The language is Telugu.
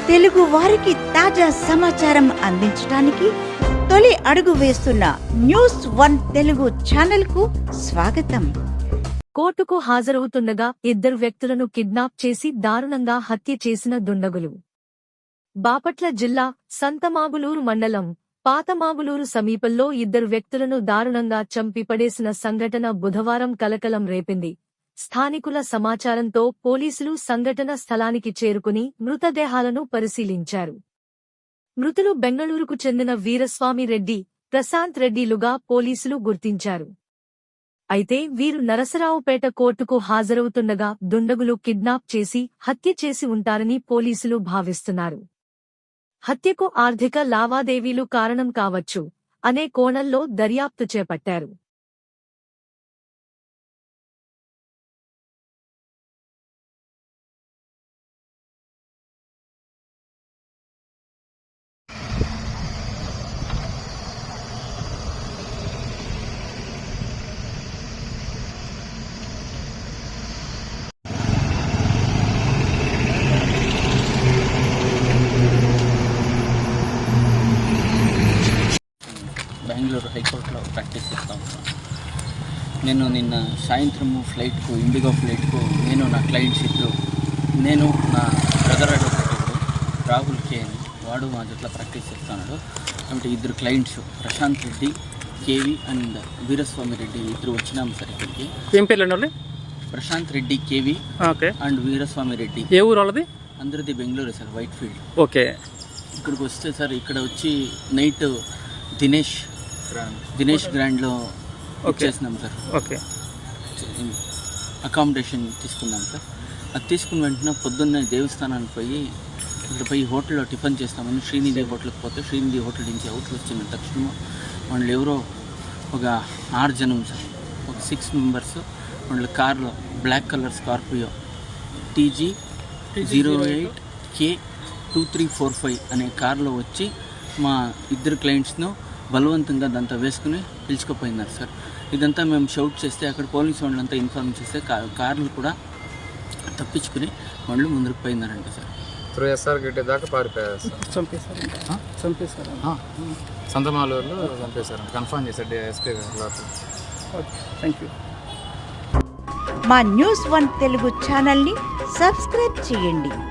తెలుగు వారికి తాజా సమాచారం అందించడానికి తొలి అడుగు వేస్తున్న న్యూస్ 1 తెలుగు ఛానల్ కు స్వాగతం. కోర్టుకు హాజరవుతుండగా 2 వ్యక్తులను కిడ్నాప్ చేసి దారుణంగా హత్య చేసిన దుండగులు. బాపట్ల జిల్లా సంతమాగులూరు మండలం పాతమాగులూరు సమీపంలో 2 వ్యక్తులను దారుణంగా చంపి పడేసిన సంఘటన బుధవారం కలకలం రేపింది. స్థానికుల సమాచారంతో పోలీసులు సంఘటన స్థలానికి చేరుకుని మృతదేహాలను పరిశీలించారు. మృతులు బెంగళూరుకు చెందిన వీరస్వామి రెడ్డి, ప్రశాంత్ రెడ్డిలుగా పోలీసులు గుర్తించారు. అయితే వీరు నరసరావుపేట కోర్టుకు హాజరవుతుండగా దుండగులు కిడ్నాప్ చేసి హత్య చేసి ఉంటారని పోలీసులు భావిస్తున్నారు. హత్యకు ఆర్థిక లావాదేవీలు కారణం కావచ్చు అనే కోణంలో దర్యాప్తు చేపట్టారు. బెంగళూరు హైకోర్టులో ప్రాక్టీస్ చేస్తూ ఉంటాను. నేను నిన్న సాయంత్రం ఫ్లైట్కు ఇండిగో ఫ్లైట్కు నేను నా క్లయింట్స్ ఇద్దరు, నేను నా బ్రదర్ అడ్వకేట్ రాహుల్ కే అని వాడు మా జట్ల ప్రాక్టీస్ చేస్తున్నాడు. అంటే 2 clients Prashant Reddy KV and Veeraswamy Reddy ఇద్దరు వచ్చినాము సార్ ఇక్కడికి. ఏం పేర్లు అండి? Prashant Reddy KV okay and Veeraswamy Reddy. ఏ ఊరు వాళ్ళది? అందరిది Bengaluru sir, Whitefield. Okay. ఇక్కడికి వస్తే సార్ ఇక్కడ వచ్చి నైట్ దినేష్ గ్రాండ్లో వచ్చేసినాం సార్. ఓకే. అకామిడేషన్ తీసుకున్నాం సార్. అది తీసుకున్న వెంటనే పొద్దున్నే దేవస్థానానికి పోయి హోటల్లో టిఫిన్ చేస్తామని శ్రీనిధి హోటల్కి పోతే శ్రీనిధి హోటల్ నుంచి అవుట్లు వచ్చిన తక్షణం వాళ్ళు ఎవరో ఒక 6 జనం సార్, ఒక 6 మెంబర్స్ వాళ్ళు కార్లో black colour Scorpio TG 08K2345 అనే కార్లో వచ్చి మా 2 క్లయింట్స్ను బలవంతంగా దాంతో వేసుకుని పిలుచుకుపోయినారు సార్. ఇదంతా మేము షౌట్ చేస్తే అక్కడ పోలీసు వాళ్ళంతా ఇన్ఫార్మ్ చేస్తే కార్లు కూడా తప్పించుకుని వాళ్ళు ముందుకు పోయినారంట సార్. ఎస్ఆర్ గేట్ దాకా పారిపోయారు సార్. చంపేశారు. సంతమాలూరులో చంపేశారు కన్ఫర్మ్ చేశారు ఎస్పీ గారు. Thank you. మా న్యూస్ 1 తెలుగు ఛానల్ ని సబ్స్క్రైబ్ చేయండి.